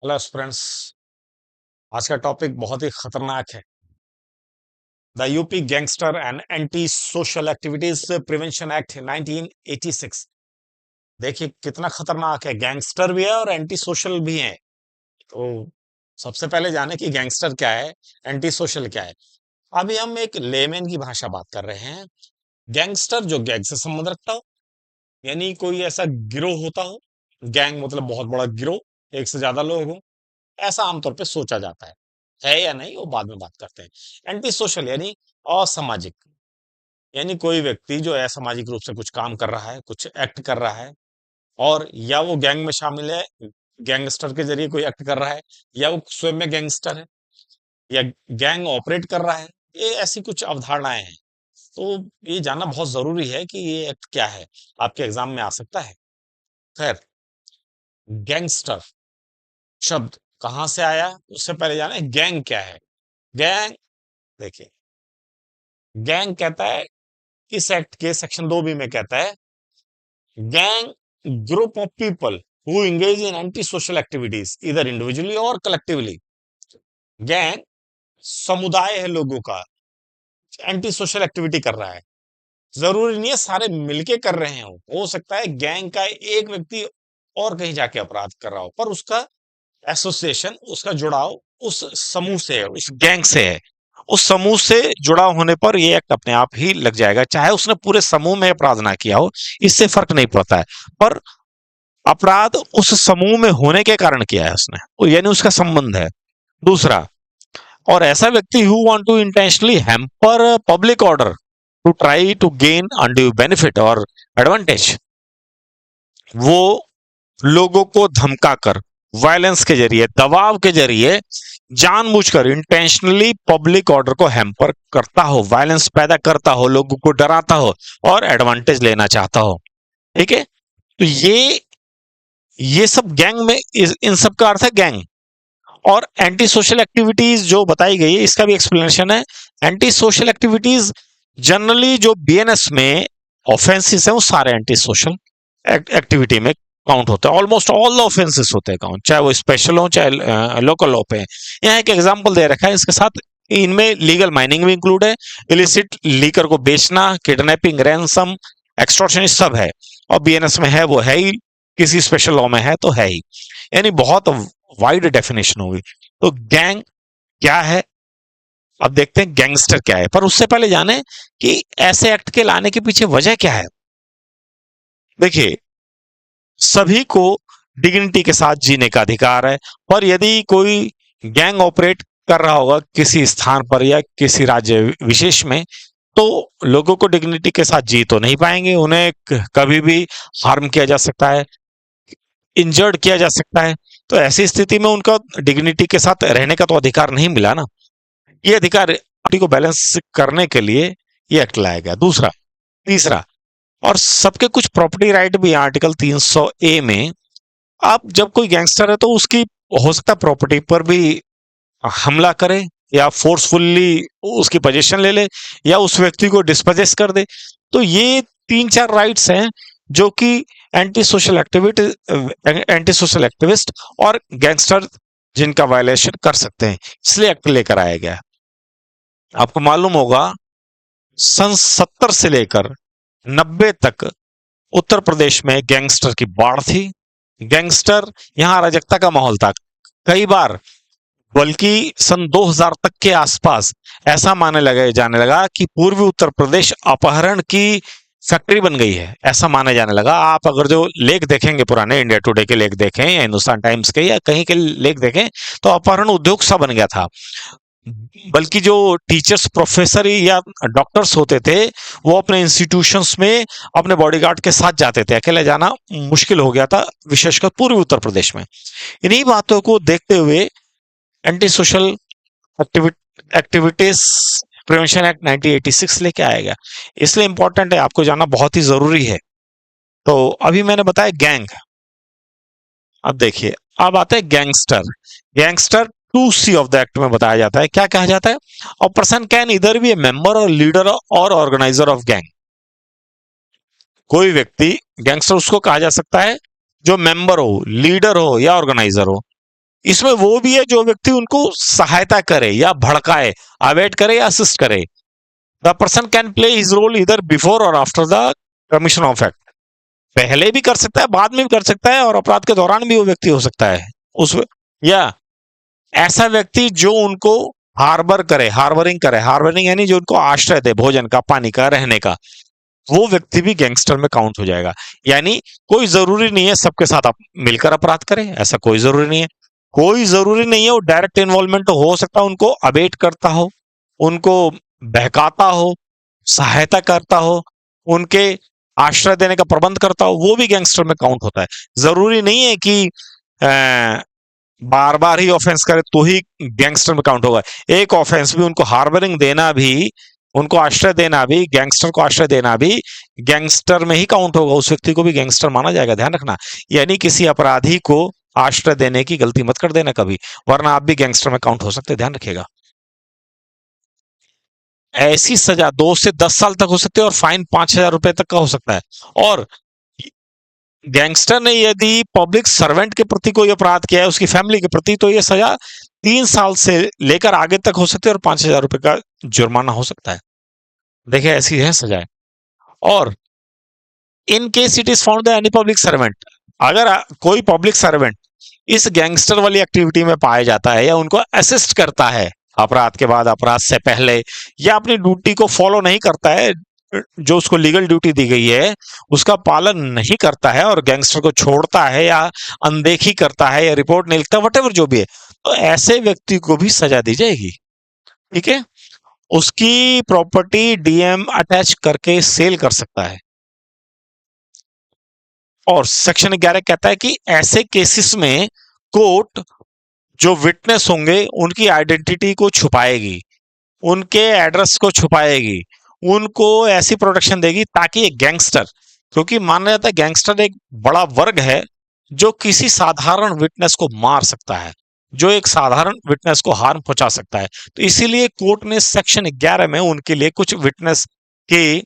Hello friends. आज का topic बहुत ही खतरनाक है। The UP gangster and anti social activities prevention act 1986। देखिए कितना खतरनाक है, गैंगस्टर भी है और एंटी सोशल भी है। तो सबसे पहले जाने कि गैंगस्टर क्या है, एंटी सोशल क्या है। अभी हम एक लेमैन की भाषा बात कर रहे हैं। गैंगस्टर जो गैंग से संबंध रखता हो, यानी कोई ऐसा गिरोह होता हो। गैंग मतलब बहुत बड़ा गिरोह, एक से ज्यादा लोग हो, ऐसा आमतौर पे सोचा जाता है या नहीं वो बाद में बात करते हैं। एंटी सोशल यानी असामाजिक, यानी कोई व्यक्ति जो असामाजिक रूप से कुछ काम कर रहा है, कुछ एक्ट कर रहा है, और या वो गैंग में शामिल है, गैंगस्टर के जरिए कोई एक्ट कर रहा है, या वो स्वयं में गैंगस्टर है, या गैंग ऑपरेट कर रहा है। ये ऐसी कुछ अवधारणाएं हैं। तो ये जानना बहुत जरूरी है कि ये एक्ट क्या है, आपके एग्जाम में आ सकता है। खैर, गैंगस्टर शब्द कहां से आया, उससे पहले जाने गैंग क्या है। गैंग, देखिए, गैंग कहता है, इस एक्ट के सेक्शन 2 बी में कहता है, gang group of people who engage in anti social activities इधर इंडिविजुअली और कलेक्टिवली। गैंग समुदाय है लोगों का, एंटी सोशल एक्टिविटी कर रहा है। जरूरी नहीं है सारे मिलके कर रहे हो सकता है गैंग का एक व्यक्ति और कहीं जाके अपराध कर रहा हो, पर उसका एसोसिएशन, उसका जुड़ाव उस समूह से है, उस गैंग से है। उस समूह से जुड़ा होने पर ये एक्ट अपने आप ही लग जाएगा, चाहे उसने पूरे समूह में अपराध ना किया हो, इससे फर्क नहीं पड़ता है। पर अपराध उस समूह में होने के कारण किया है उसने, यानी उसका संबंध है। दूसरा, और ऐसा व्यक्ति who want to intentionally hamper public order to try to gain undue benefit और एडवांटेज, वो लोगों को धमकाकर, वायलेंस के जरिए, दबाव के जरिए, जानबूझकर इंटेंशनली पब्लिक ऑर्डर को हैम्पर करता हो, वायलेंस पैदा करता हो, लोगों को डराता हो और एडवांटेज लेना चाहता हो। ठीक है, तो ये सब गैंग में, इन सब का अर्थ है गैंग। और एंटी सोशल एक्टिविटीज जो बताई गई है, इसका भी एक्सप्लेनेशन है। एंटी सोशल एक्टिविटीज जनरली जो बीएनएस में ऑफेंसेस है, वो सारे एंटी सोशल एक्टिविटी में काउंट होता है। ऑलमोस्ट ऑल द ऑफेंसेस होते हैं काउंट, चाहे वो स्पेशल हो चाहे लोकल हो पे। यहाँ एक एग्जांपल दे रखा है, इसके साथ इनमें लीगल माइनिंग भी इंक्लूड है, इलिसिट लीकर को बेचना, किडनैपिंग, रैंसम, एक्सटॉर्शन सब है। और बीएनएस में है वो है ही, किसी स्पेशल लॉ में है तो है ही, यानी बहुत वाइड डेफिनेशन होगी। तो गैंग क्या है, अब देखते हैं गैंगस्टर क्या है। पर उससे पहले जाने कि ऐसे एक्ट के लाने के पीछे वजह क्या है। देखिए, सभी को डिग्निटी के साथ जीने का अधिकार है, पर यदि कोई गैंग ऑपरेट कर रहा होगा किसी स्थान पर या किसी राज्य विशेष में, तो लोगों को डिग्निटी के साथ जी तो नहीं पाएंगे। उन्हें कभी भी हार्म किया जा सकता है, इंजर्ड किया जा सकता है। तो ऐसी स्थिति में उनका डिग्निटी के साथ रहने का तो अधिकार नहीं मिला ना। ये अधिकार को बैलेंस करने के लिए ये एक्ट लाया गया। दूसरा, तीसरा, और सबके कुछ प्रॉपर्टी राइट भी आर्टिकल 300 ए में। आप जब कोई गैंगस्टर है तो उसकी हो सकता है प्रॉपर्टी पर भी हमला करे, या फोर्सफुल्ली उसकी पोजीशन ले ले, या उस व्यक्ति को डिस्पोजेस कर दे। तो ये 3-4 राइट्स हैं जो कि एंटी सोशल एक्टिविस्ट और गैंगस्टर जिनका वायलेशन कर सकते हैं, इसलिए एक्ट लेकर आया गया। आपको मालूम होगा, सन 70 से लेकर 90 तक उत्तर प्रदेश में गैंगस्टर की बाढ़ थी। गैंगस्टर, यहां अराजकता का माहौल था कई बार, बल्कि सन 2000 तक के आसपास ऐसा मानने लगे जाने लगा कि पूर्वी उत्तर प्रदेश अपहरण की फैक्ट्री बन गई है, ऐसा माना जाने लगा। आप अगर जो लेख देखेंगे, पुराने इंडिया टुडे के लेख देखें या हिंदुस्तान टाइम्स के या कहीं के लेख देखें, तो अपहरण उद्योग सा बन गया था। बल्कि जो टीचर्स, प्रोफेसर या डॉक्टर्स होते थे, वो अपने इंस्टीट्यूशंस में अपने बॉडीगार्ड के साथ जाते थे, अकेले जाना मुश्किल हो गया था, विशेषकर पूर्वी उत्तर प्रदेश में। इन्हीं बातों को देखते हुए anti social activities prevention act 1986 लेके आएगा। इसलिए इंपॉर्टेंट है, आपको जानना बहुत ही जरूरी है। तो अभी मैंने बताया गैंग, अब देखिए, अब आता है gangster. Gangster 2C of the act में बताया जाता है, क्या कहा जाता है, अ पर्सन कैन इधर बी ए मेंबर और लीडर और ऑर्गेनाइजर ऑफ गैंग। कोई व्यक्ति, गैंगस्टर उसको कहा जा सकता है जो मेंबर हो, लीडर हो या ऑर्गेनाइजर हो। इसमें वो भी है जो व्यक्ति उनको सहायता करे या भड़काए, अवेट करे या असिस्ट करे। The person can play his role इधर बिफोर और after the commission of act. पहले भी कर सकता है, बाद में भी कर सकता है, और अपराध के दौरान भी वो व्यक्ति हो सकता है उस, या ऐसा व्यक्ति जो उनको हार्बर करे, हार्बरिंग करे, हार्बरिंग यानी जो उनको आश्रय दे, भोजन का, पानी का, रहने का, वो व्यक्ति भी गैंगस्टर में काउंट हो जाएगा। यानी कोई जरूरी नहीं है सबके साथ आप मिलकर अपराध करें, ऐसा कोई जरूरी नहीं है। कोई जरूरी नहीं है वो डायरेक्ट इन्वॉल्वमेंट हो सकता है, उनको अबेट करता हो, उनको बहकाता हो, सहायता करता हो, उनके आश्रय देने का प्रबंध करता हो, वो भी गैंगस्टर में काउंट होता है। जरूरी नहीं है कि बार बार ही ऑफेंस करे तो ही गैंगस्टर में काउंट होगा। एक ऑफेंस भी, उनको हार्बरिंग देना भी, उनको आश्रय देना भी, गैंगस्टर को आश्रय देना भी गैंगस्टर में ही काउंट होगा, उस व्यक्ति को भी गैंगस्टर माना जाएगा, ध्यान रखना। यानी किसी अपराधी को आश्रय देने की गलती मत कर देना कभी, वरना आप भी गैंगस्टर में काउंट हो सकते हैं, ध्यान रखिएगा। ऐसी सजा 2 से 10 साल तक हो सकती है और फाइन 5,000 रुपए तक का हो सकता है। और गैंगस्टर ने यदि पब्लिक सर्वेंट के प्रति कोई अपराध किया है, उसकी फैमिली के प्रति, तो यह सजा 3 साल से लेकर आगे तक हो सकती है और 5,000 रुपए का जुर्माना हो सकता है। देखिए ऐसी है सजाएं। और in case it is found the any public servant, अगर कोई पब्लिक सर्वेंट इस गैंगस्टर वाली एक्टिविटी में पाया जाता है या उनको असिस्ट करता है अपराध के बाद, अपराध से पहले, या अपनी ड्यूटी को फॉलो नहीं करता है, जो उसको लीगल ड्यूटी दी गई है उसका पालन नहीं करता है, और गैंगस्टर को छोड़ता है या अनदेखी करता है या रिपोर्ट नहीं लिखता, वटेवर जो भी है, तो ऐसे व्यक्ति को भी सजा दी जाएगी। ठीक है, उसकी प्रॉपर्टी डीएम अटैच करके सेल कर सकता है। और सेक्शन 11 कहता है कि ऐसे केसेस में कोर्ट जो विटनेस होंगे उनकी आइडेंटिटी को छुपाएगी, उनके एड्रेस को छुपाएगी, उनको ऐसी प्रोटेक्शन देगी ताकि एक गैंगस्टर, क्योंकि माना जाता है गैंगस्टर एक बड़ा वर्ग है जो किसी साधारण विटनेस को मार सकता है, जो एक साधारण विटनेस को हार्म पहुंचा सकता है, तो इसीलिए कोर्ट ने सेक्शन 11 में उनके लिए कुछ विटनेस की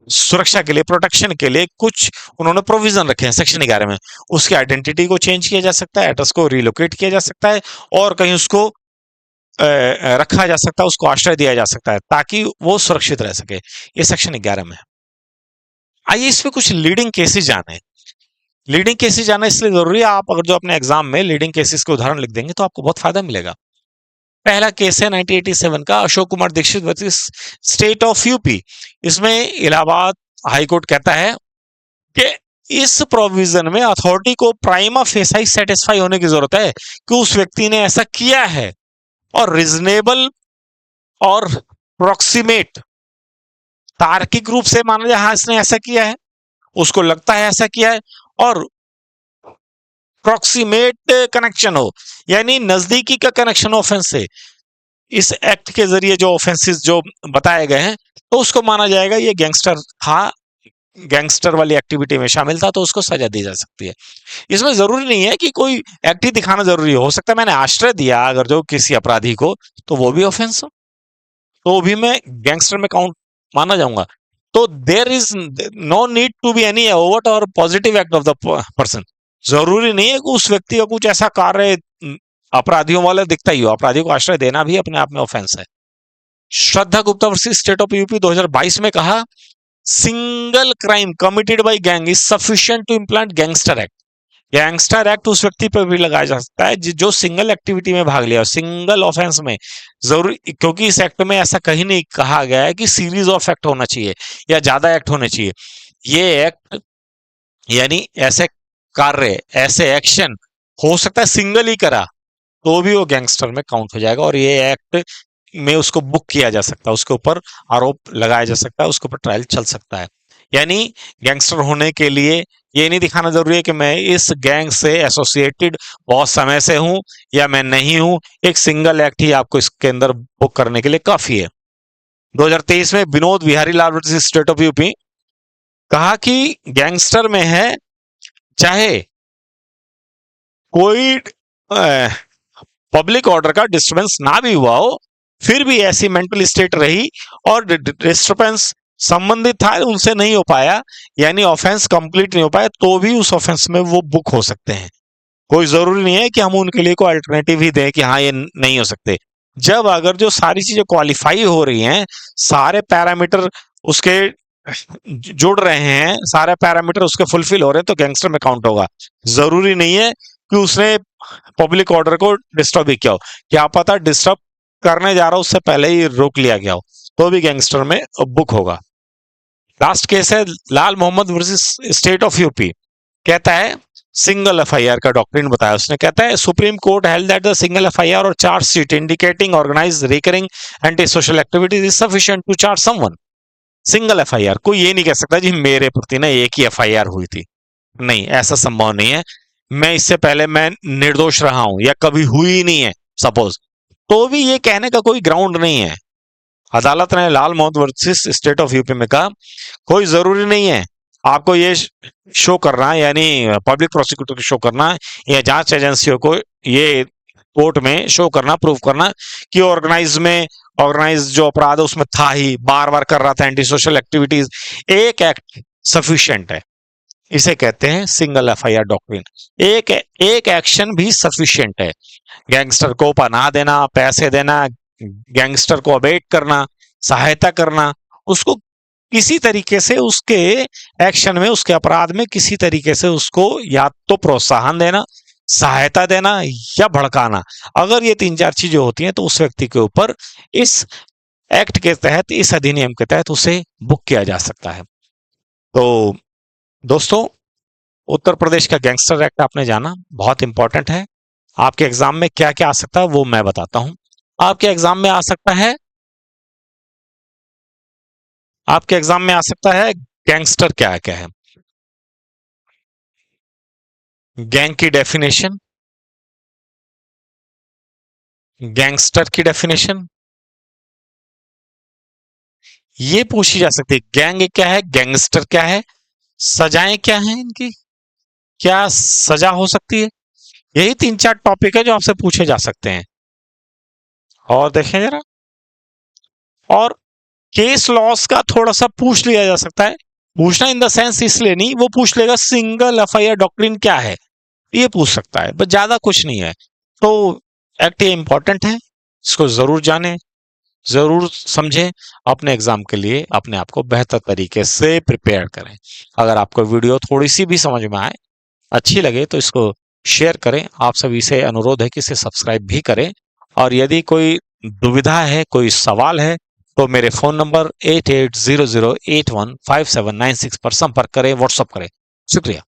सुरक्षा के लिए, प्रोटेक्शन के लिए कुछ उन्होंने प्रोविजन रखे हैं सेक्शन 11 में। उसकी आइडेंटिटी को चेंज किया जा सकता है, एड्रेस को रिलोकेट किया जा सकता है, और कहीं उसको रखा जा सकता है, उसको आश्रय दिया जा सकता है ताकि वो सुरक्षित रह सके। ये सेक्शन 11 में है। आइए इसमें कुछ लीडिंग केसेस जाने। लीडिंग केसेस जाना इसलिए जरूरी है, आप अगर जो अपने एग्जाम में लीडिंग केसेस के उदाहरण लिख देंगे तो आपको बहुत फायदा मिलेगा। पहला केस है 1987 का, Ashok Kumar Dikshit versus state of UP. इसमें इलाहाबाद हाईकोर्ट कहता है कि इस प्रोविजन में अथॉरिटी को प्राइमा फेसाई सेटिस्फाई होने की जरूरत है कि उस व्यक्ति ने ऐसा किया है, और रीजनेबल और प्रोक्सीमेट, तार्किक रूप से माना जाए हाँ इसने ऐसा किया है, उसको लगता है ऐसा किया है, और प्रोक्सीमेट कनेक्शन हो, यानी नजदीकी का कनेक्शन ऑफेंस से, इस एक्ट के जरिए जो ऑफेंसेस जो बताए गए हैं, तो उसको माना जाएगा ये गैंगस्टर था, गैंगस्टर वाली एक्टिविटी में शामिल था, तो उसको सजा दी जा सकती है। इसमें जरूरी नहीं है कि कोई एक्ट ही दिखाना जरूरी हो सकता है मैंने आश्रय दिया अगर जो किसी अपराधी को, तो वो भी ऑफेंस हो, तो भी मैं गैंगस्टर में काउंट माना जाऊंगा। तो there is no need to be any overt or positive act of the person. जरूरी नहीं है कि उस व्यक्ति का कुछ ऐसा कार्य अपराधियों वाला दिखता ही हो, अपराधियों को आश्रय देना भी अपने आप में ऑफेंस है। Shraddha Gupta versus state of UP 2022 में कहा, single crime committed by gang is sufficient to implant gangster act. Gangster act उस व्यक्ति पर भी लगाया जा सकता है जो सिंगल एक्टिविटी में भाग लिया, सिंगल ऑफेंस में। जरूरी, क्योंकि इस एक्ट में ऐसा कहीं नहीं कहा गया है कि सीरीज ऑफ एक्ट होना चाहिए या ज्यादा एक्ट होने चाहिए। ये एक्ट यानी ऐसे कार्य, ऐसे एक्शन हो सकता है सिंगल ही करा तो भी वो गैंगस्टर में काउंट हो जाएगा, और ये एक्ट में उसको बुक किया जा सकता है, उसके ऊपर आरोप लगाया जा सकता है, उसके ऊपर ट्रायल चल सकता है। यानी गैंगस्टर होने के लिए ये नहीं दिखाना जरूरी है कि मैं इस गैंग से एसोसिएटेड बहुत समय से हूं या मैं नहीं हूं, एक सिंगल एक्ट ही आपको इसके अंदर बुक करने के लिए काफी है। 2023 में विनोद विहारी लाल वर्सेस स्टेट ऑफ यूपी कहा कि गैंगस्टर में है चाहे कोई पब्लिक ऑर्डर का डिस्टर्बेंस ना भी हुआ हो, फिर भी ऐसी मेंटल स्टेट रही और डिस्टर्बेंस संबंधित था उनसे नहीं हो पाया, यानी ऑफेंस कंप्लीट नहीं हो पाया, तो भी उस ऑफेंस में वो बुक हो सकते हैं। कोई जरूरी नहीं है कि हम उनके लिए कोई अल्टरनेटिव ही दें कि हाँ ये नहीं हो सकते। जब अगर जो सारी चीजें क्वालिफाई हो रही हैं, सारे पैरामीटर उसके जुड़ रहे हैं, सारे पैरामीटर उसके फुलफिल हो रहे हैं, तो गैंगस्टर में काउंट होगा। जरूरी नहीं है कि उसने पब्लिक ऑर्डर को डिस्टर्ब भी किया हो, क्या पता डिस्टर्ब करने जा रहा हो उससे पहले ही रोक लिया गया हो, तो भी गैंगस्टर में बुक होगा। लास्ट केस है Lal Mohammad versus state of UP. कहता है सिंगल एफआईआर का डॉक्ट्रिन बताया उसने। कहता है supreme court held that the single FIR or charge sheet indicating organised recurring anti social activities is sufficient to charge someone. Single FIR, कोई ये नहीं कह सकता जी मेरे प्रति ना एक ही एफआईआर हुई थी, नहीं, ऐसा संभव नहीं है। मैं इससे पहले मैं निर्दोष रहा हूं या कभी हुई ही नहीं है सपोज, तो भी ये कहने का कोई ग्राउंड नहीं है। अदालत ने Lal Mohammad versus state of UP में कहा कोई जरूरी नहीं है आपको ये शो करना, यानी पब्लिक प्रोसिक्यूटर को शो करना या जांच एजेंसियों को ये कोर्ट में शो करना, प्रूव करना कि ऑर्गेनाइज जो अपराध है उसमें था ही, बार बार कर रहा था एंटी सोशल एक्टिविटीज। एक एक्ट सफिशिएंट है, इसे कहते हैं सिंगल एफआईआर डॉक्ट्रिन। एक एक्शन भी सफिशिएंट है। गैंगस्टर को पनाह देना, पैसे देना, गैंगस्टर को अबेट करना, सहायता करना, उसको किसी तरीके से उसके एक्शन में, उसके अपराध में किसी तरीके से उसको या तो प्रोत्साहन देना, सहायता देना या भड़काना, अगर ये 3-4 चीजें होती हैं तो उस व्यक्ति के ऊपर इस एक्ट के तहत, इस अधिनियम के तहत उसे बुक किया जा सकता है। तो दोस्तों, उत्तर प्रदेश का गैंगस्टर एक्ट आपने जाना, बहुत इंपॉर्टेंट है। आपके एग्जाम में क्या क्या आ सकता है वो मैं बताता हूं। आपके एग्जाम में आ सकता है, आपके एग्जाम में आ सकता है गैंगस्टर क्या क्या है, गैंग की डेफिनेशन, गैंगस्टर की डेफिनेशन, ये पूछी जा सकती है। गैंग क्या है, गैंगस्टर क्या है, सजाएं क्या हैं इनकी, क्या सजा हो सकती है। यही 3-4 टॉपिक है जो आपसे पूछे जा सकते हैं। और देखें जरा, और केस लॉस का थोड़ा सा पूछ लिया जा सकता है। पूछना इन द सेंस इसलिए नहीं, वो पूछ लेगा सिंगल एफआईआर डॉक्ट्रिन क्या है, ये पूछ सकता है, बस ज्यादा कुछ नहीं है। तो एक्ट ये इंपॉर्टेंट है, इसको जरूर जाने, जरूर समझें, अपने एग्जाम के लिए अपने आप को बेहतर तरीके से प्रिपेयर करें। अगर आपको वीडियो थोड़ी सी भी समझ में आए, अच्छी लगे, तो इसको शेयर करें। आप सभी से अनुरोध है कि इसे सब्सक्राइब भी करें। और यदि कोई दुविधा है, कोई सवाल है, तो मेरे फोन नंबर 8800815796 पर संपर्क करें, व्हाट्सअप करें। शुक्रिया।